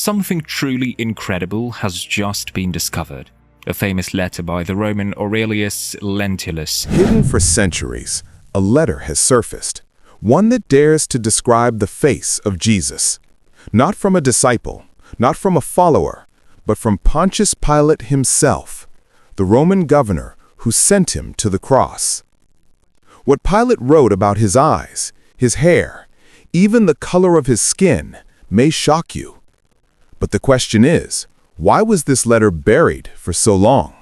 Something truly incredible has just been discovered. A famous letter by the Roman Aurelius Lentulus. Hidden for centuries, a letter has surfaced, one that dares to describe the face of Jesus. Not from a disciple, not from a follower, but from Pontius Pilate himself, the Roman governor who sent him to the cross. What Pilate wrote about his eyes, his hair, even the color of his skin, may shock you. But the question is, why was this letter buried for so long?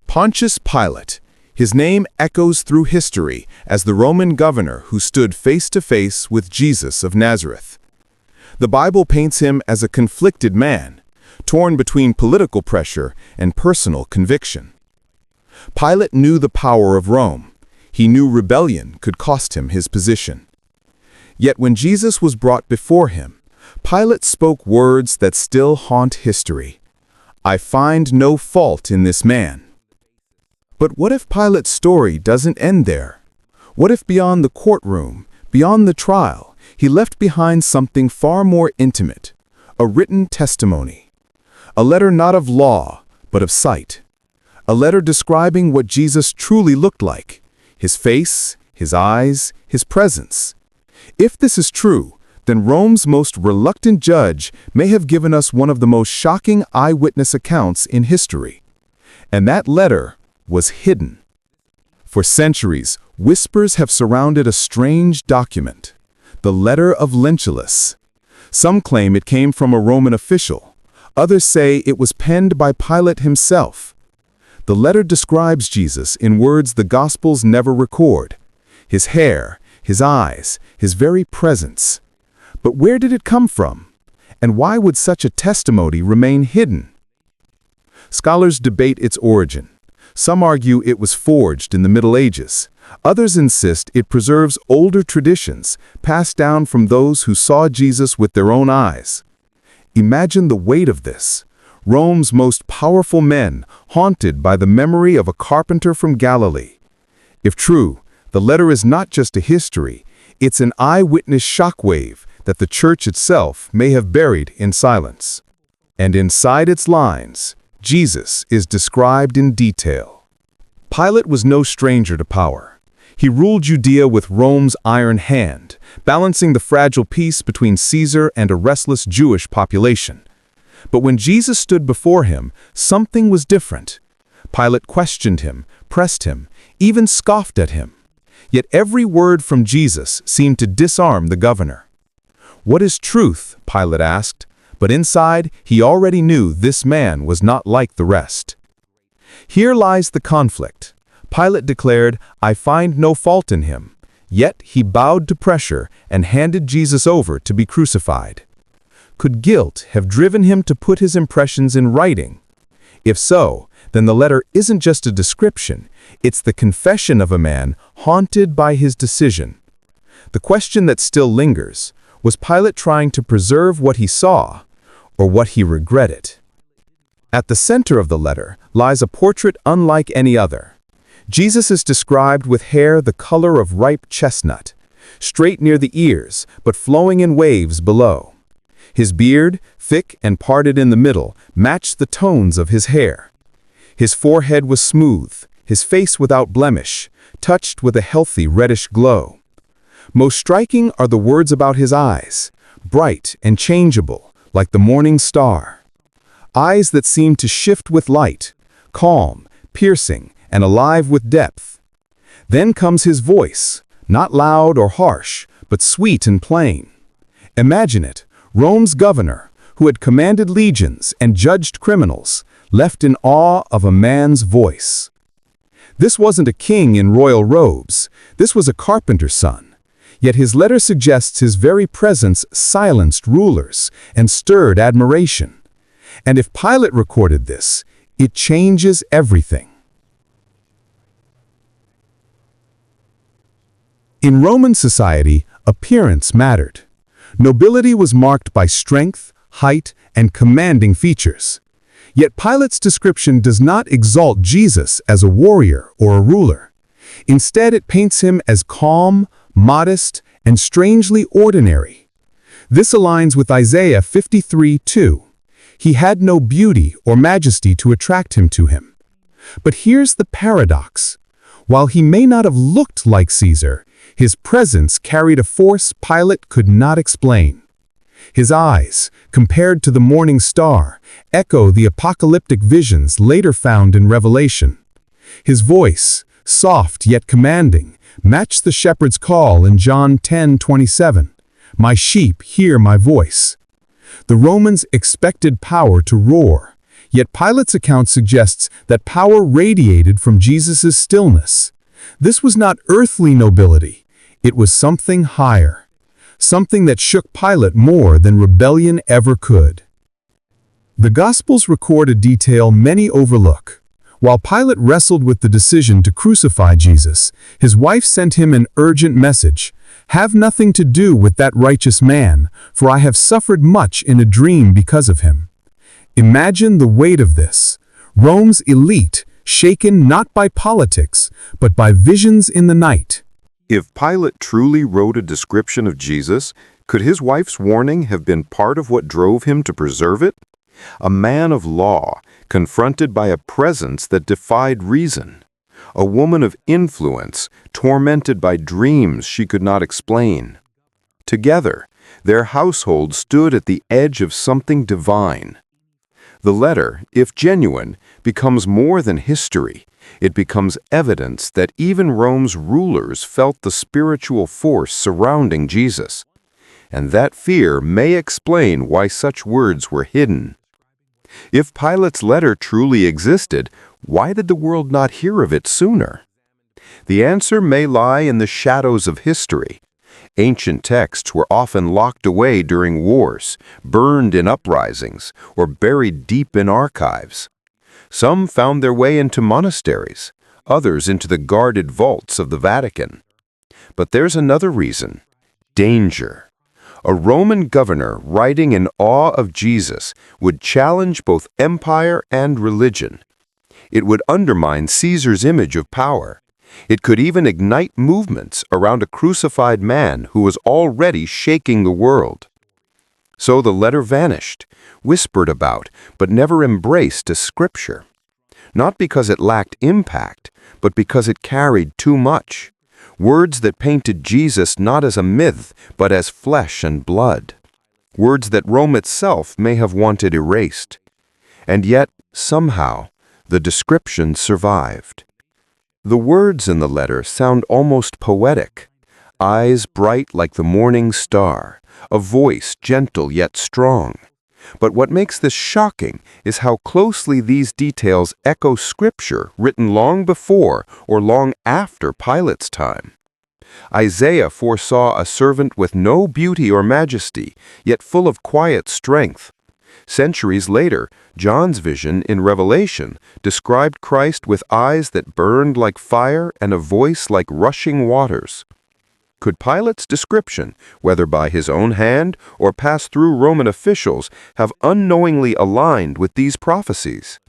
Pontius Pilate. His name echoes through history as the Roman governor who stood face to face with Jesus of Nazareth. The Bible paints him as a conflicted man, torn between political pressure and personal conviction. Pilate knew the power of Rome. He knew rebellion could cost him his position. Yet when Jesus was brought before him, Pilate spoke words that still haunt history. "I find no fault in this man." But what if Pilate's story doesn't end there? What if beyond the courtroom, beyond the trial, he left behind something far more intimate, a written testimony? A letter not of law, but of sight. A letter describing what Jesus truly looked like, his face, his eyes, his presence. If this is true, then Rome's most reluctant judge may have given us one of the most shocking eyewitness accounts in history. And that letter was hidden. For centuries, whispers have surrounded a strange document, the Letter of Lentulus. Some claim it came from a Roman official. Others say it was penned by Pilate himself. The letter describes Jesus in words the Gospels never record: his hair, his eyes, his very presence. But where did it come from? And why would such a testimony remain hidden? Scholars debate its origin. Some argue it was forged in the Middle Ages. Others insist it preserves older traditions passed down from those who saw Jesus with their own eyes. Imagine the weight of this. Rome's most powerful men haunted by the memory of a carpenter from Galilee. If true, the letter is not just a history, it's an eyewitness shockwave that the church itself may have buried in silence. And inside its lines, Jesus is described in detail. Pilate was no stranger to power. He ruled Judea with Rome's iron hand, balancing the fragile peace between Caesar and a restless Jewish population. But when Jesus stood before him, something was different. Pilate questioned him, pressed him, even scoffed at him. Yet every word from Jesus seemed to disarm the governor. "What is truth?" Pilate asked, but inside he already knew this man was not like the rest. Here lies the conflict. Pilate declared, "I find no fault in him." Yet he bowed to pressure and handed Jesus over to be crucified. Could guilt have driven him to put his impressions in writing? If so, then the letter isn't just a description, it's the confession of a man haunted by his decision. The question that still lingers: was Pilate trying to preserve what he saw, or what he regretted? At the center of the letter lies a portrait unlike any other. Jesus is described with hair the color of ripe chestnut, straight near the ears, but flowing in waves below. His beard, thick and parted in the middle, matched the tones of his hair. His forehead was smooth, his face without blemish, touched with a healthy reddish glow. Most striking are the words about his eyes, bright and changeable, like the morning star. Eyes that seem to shift with light, calm, piercing, and alive with depth. Then comes his voice, not loud or harsh, but sweet and plain. Imagine it, Rome's governor, who had commanded legions and judged criminals, left in awe of a man's voice. This wasn't a king in royal robes, this was a carpenter's son. Yet his letter suggests his very presence silenced rulers and stirred admiration. And if Pilate recorded this, it changes everything. In Roman society, appearance mattered. Nobility was marked by strength, height, and commanding features. Yet Pilate's description does not exalt Jesus as a warrior or a ruler. Instead, it paints him as calm, modest, and strangely ordinary. This aligns with Isaiah 53:2. He had no beauty or majesty to attract him to him. But here's the paradox. While he may not have looked like Caesar, his presence carried a force Pilate could not explain. His eyes, compared to the morning star, echo the apocalyptic visions later found in Revelation. His voice, soft yet commanding, matched the shepherd's call in John 10:27. "My sheep hear my voice." The Romans expected power to roar, yet Pilate's account suggests that power radiated from Jesus' stillness. This was not earthly nobility, it was something higher, something that shook Pilate more than rebellion ever could. The Gospels record a detail many overlook. While Pilate wrestled with the decision to crucify Jesus, his wife sent him an urgent message: "Have nothing to do with that righteous man, for I have suffered much in a dream because of him." Imagine the weight of this. Rome's elite, shaken not by politics, but by visions in the night. If Pilate truly wrote a description of Jesus, could his wife's warning have been part of what drove him to preserve it? A man of law, confronted by a presence that defied reason. A woman of influence, tormented by dreams she could not explain. Together, their household stood at the edge of something divine. The letter, if genuine, becomes more than history. It becomes evidence that even Rome's rulers felt the spiritual force surrounding Jesus. And that fear may explain why such words were hidden. If Pilate's letter truly existed, why did the world not hear of it sooner? The answer may lie in the shadows of history. Ancient texts were often locked away during wars, burned in uprisings, or buried deep in archives. Some found their way into monasteries, others into the guarded vaults of the Vatican. But there's another reason: danger. A Roman governor writing in awe of Jesus would challenge both empire and religion. It would undermine Caesar's image of power. It could even ignite movements around a crucified man who was already shaking the world. So the letter vanished, whispered about, but never embraced as scripture. Not because it lacked impact, but because it carried too much. Words that painted Jesus not as a myth, but as flesh and blood. Words that Rome itself may have wanted erased. And yet, somehow, the description survived. The words in the letter sound almost poetic. Eyes bright like the morning star, a voice gentle yet strong. But what makes this shocking is how closely these details echo scripture written long before or long after Pilate's time. Isaiah foresaw a servant with no beauty or majesty, yet full of quiet strength. Centuries later, John's vision in Revelation described Christ with eyes that burned like fire and a voice like rushing waters. Could Pilate's description, whether by his own hand or passed through Roman officials, have unknowingly aligned with these prophecies?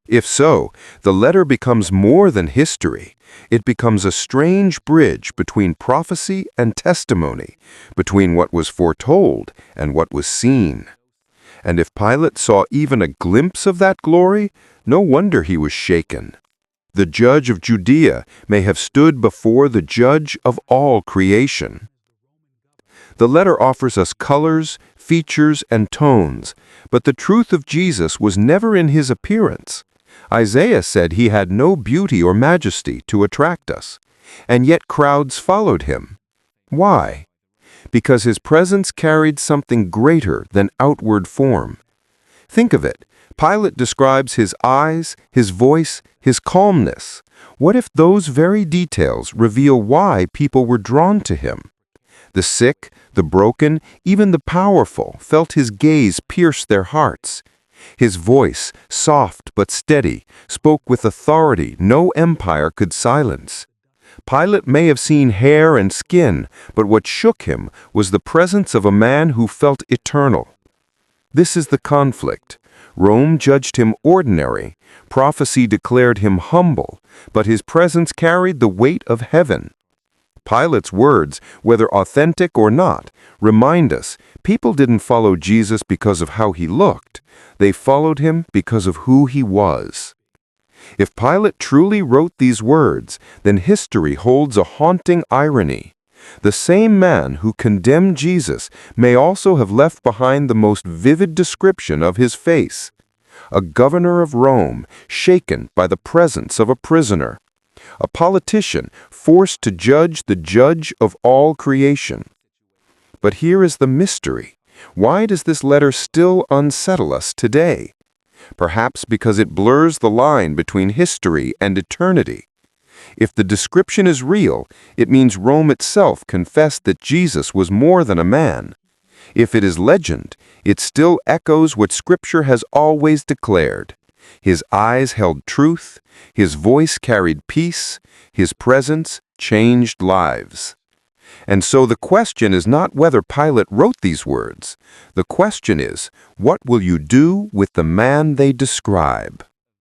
If so, the letter becomes more than history. It becomes a strange bridge between prophecy and testimony, between what was foretold and what was seen. And if Pilate saw even a glimpse of that glory, no wonder he was shaken. The judge of Judea may have stood before the judge of all creation. The letter offers us colors, features, and tones, but the truth of Jesus was never in his appearance. Isaiah said he had no beauty or majesty to attract us, and yet crowds followed him. Why? Because his presence carried something greater than outward form. Think of it. Pilate describes his eyes, his voice, his calmness. What if those very details reveal why people were drawn to him? The sick, the broken, even the powerful felt his gaze pierce their hearts. His voice, soft but steady, spoke with authority no empire could silence. Pilate may have seen hair and skin, but what shook him was the presence of a man who felt eternal. This is the conflict. Rome judged him ordinary, prophecy declared him humble, but his presence carried the weight of heaven. Pilate's words, whether authentic or not, remind us people didn't follow Jesus because of how he looked. They followed him because of who he was. If Pilate truly wrote these words, then history holds a haunting irony. The same man who condemned Jesus may also have left behind the most vivid description of his face. A governor of Rome, shaken by the presence of a prisoner. A politician forced to judge the judge of all creation. But here is the mystery. Why does this letter still unsettle us today? Perhaps because it blurs the line between history and eternity. If the description is real, it means Rome itself confessed that Jesus was more than a man. If it is legend, it still echoes what Scripture has always declared. His eyes held truth, his voice carried peace, his presence changed lives. And so the question is not whether Pilate wrote these words. The question is, what will you do with the man they describe?